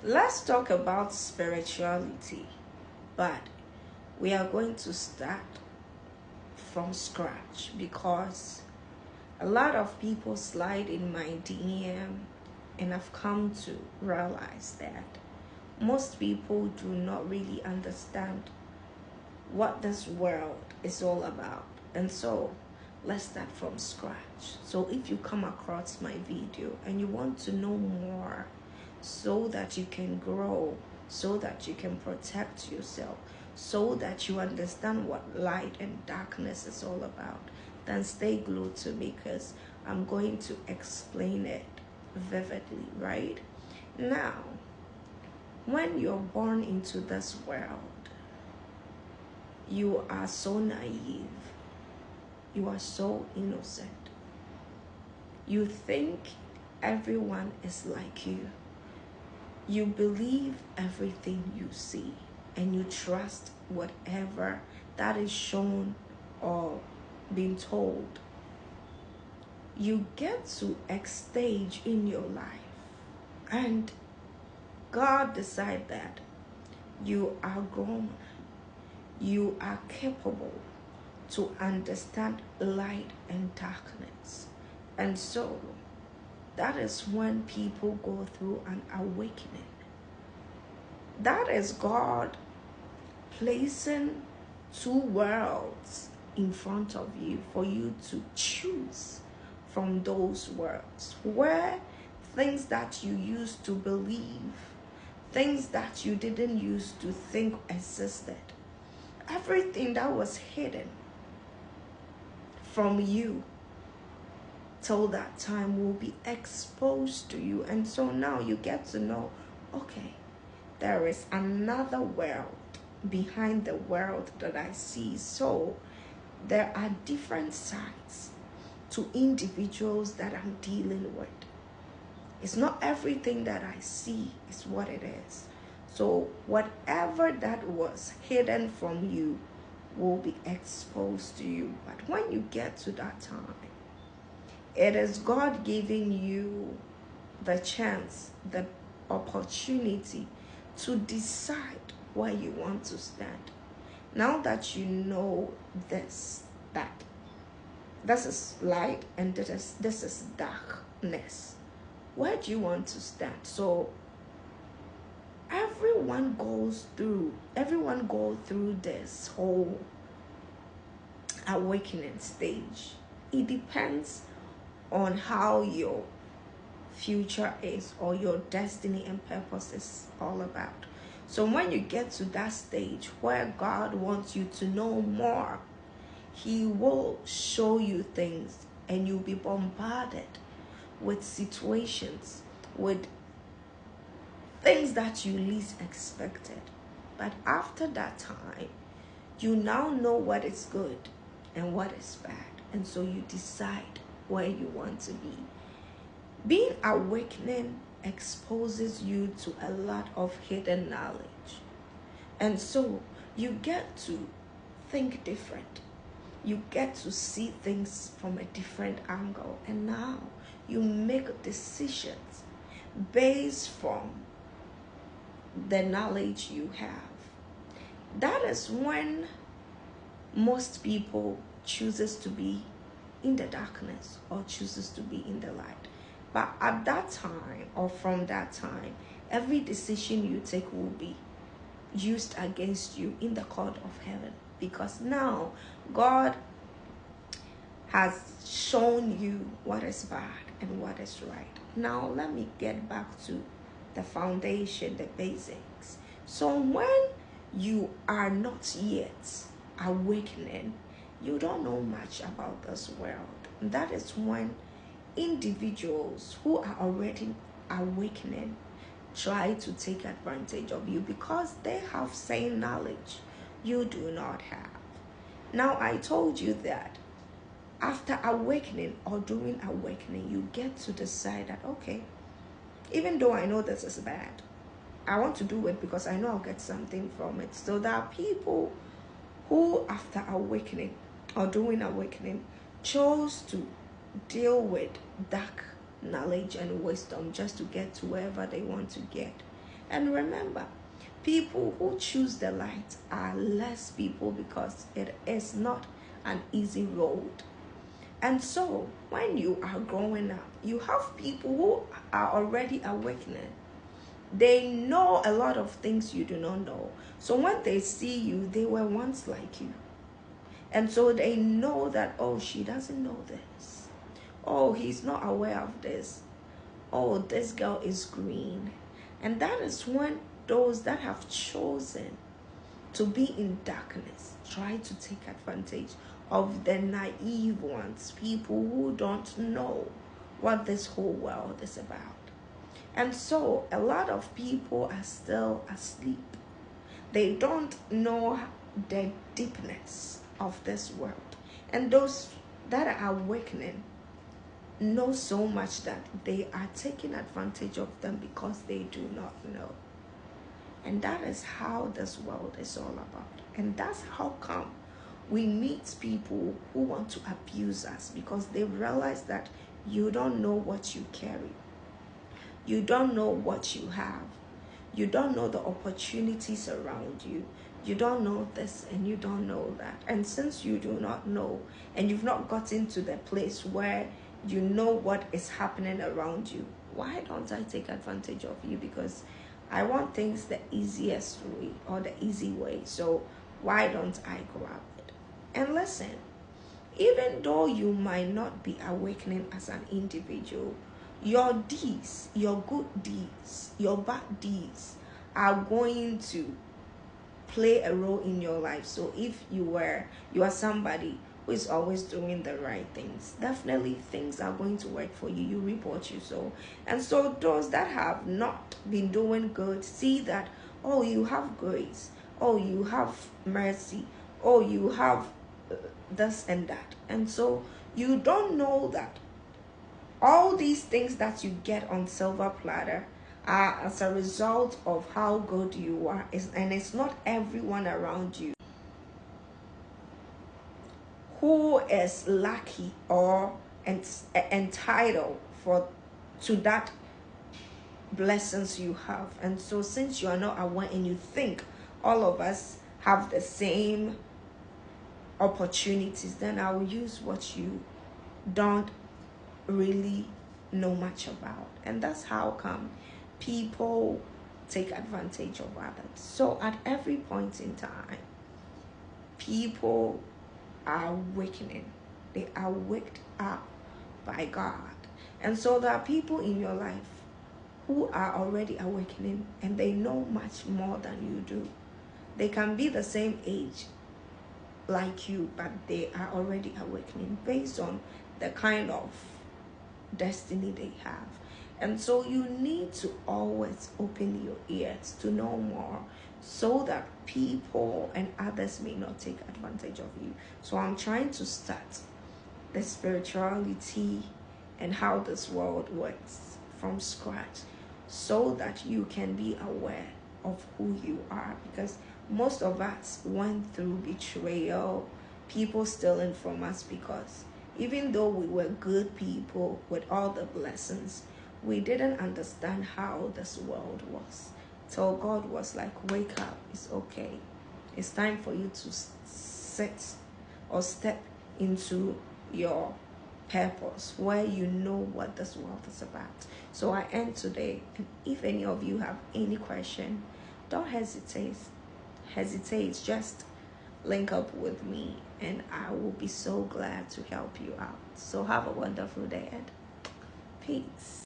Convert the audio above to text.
Let's talk about spirituality, but we are going to start from scratch because a lot of people slide in my DM, and I've come to realize that most people do not really understand what this world is all about. And so let's start from scratch. So if you come across my video and you want to know more so that you can grow, so that you can protect yourself, so that you understand what light and darkness is all about, then stay glued to me because I'm going to explain it vividly, right? Now, when you're born into this world, you are so naive. You are so innocent. You think everyone is like you. You believe everything you see, and you trust whatever that is shown or being told. You get to a stage in your life, and God decides that you are grown. You are capable to understand light and darkness. And so that is when people go through an awakening. That is God placing two worlds in front of you for you to choose from those worlds, where things that you used to believe, things that you didn't used to think existed, everything that was hidden from you till that time will be exposed to you. And so now you get to know, okay, there is another world behind the world that I see. So there are different sides to individuals that I'm dealing with. It's not everything that I see is what it is. So whatever that was hidden from you will be exposed to you. But when you get to that time, it is God giving you the chance, the opportunity to decide where you want to stand. Now that you know this, that this is light and this is darkness, where do you want to stand? So everyone goes through this whole awakening stage. It depends on how your future is, or your destiny and purpose is all about. So when you get to that stage where God wants you to know more, He will show you things, and you'll be bombarded with situations, with things that you least expected. But after that time, you now know what is good and what is bad. And so you decide where you want to be. Being awakening exposes you to a lot of hidden knowledge. And so you get to think different. You get to see things from a different angle. And now you make decisions based from the knowledge you have. That is when most people chooses to be in the darkness or chooses to be in the light. But at that time, or from that time, every decision you take will be used against you in the court of heaven, because now God has shown you what is bad and what is right. Now let me get back to the foundation, the basics. So when you are not yet awakening, you don't know much about this world. That is when individuals who are already awakening try to take advantage of you, because they have same knowledge you do not have. Now I told you that after awakening or during awakening, you get to decide that, okay, even though I know this is bad, I want to do it because I know I'll get something from it. So there are people who, after awakening or during awakening, chose to deal with dark knowledge and wisdom just to get to wherever they want to get. And remember, people who choose the light are less people because it is not an easy road. And so, when you are growing up, you have people who are already awakening. They know a lot of things you do not know. So when they see you, they were once like you. And so they know that, oh, she doesn't know this. Oh, he's not aware of this. Oh, this girl is green. And that is when those that have chosen to be in darkness try to take advantage of the naive ones, people who don't know what this whole world is about. And so a lot of people are still asleep. They don't know the deepness of this world. And those that are awakening know so much that they are taking advantage of them because they do not know. And that is how this world is all about. And that's how come we meet people who want to abuse us, because they realize that you don't know what you carry. You don't know what you have. You don't know the opportunities around you. You don't know this and you don't know that. And since you do not know and you've not gotten to the place where you know what is happening around you, why don't I take advantage of you? Because I want things the easiest way or the easy way. So why don't I grab it? And listen, even though you might not be awakening as an individual, your deeds, your good deeds, your bad deeds are going to play a role in your life. So if you are somebody who is always doing the right things, definitely things are going to work for you. You reap what you sow. And so those that have not been doing good see that, oh, you have grace, oh, you have mercy, oh, you have this and that. And so you don't know that all these things that you get on silver platter are as a result of how good you are. And it's not everyone around you who is lucky or entitled to that blessings you have. And so since you are not aware and you think all of us have the same opportunities, then I will use what you don't really know much about. And that's how come people take advantage of others. So at every point in time, people are awakening. They are waked up by God. And so there are people in your life who are already awakening and they know much more than you do. They can be the same age like you, but they are already awakening based on the kind of destiny they have. And so you need to always open your ears to know more, so that people and others may not take advantage of you. So I'm trying to start the spirituality and how this world works from scratch, so that you can be aware of who you are. Because most of us went through betrayal, people stealing from us, because even though we were good people with all the blessings, we didn't understand how this world was. So God was like, wake up, it's okay. It's time for you to sit or step into your purpose, where you know what this world is about. So I end today, and if any of you have any question, don't hesitate. Just link up with me and I will be so glad to help you out. So have a wonderful day and peace.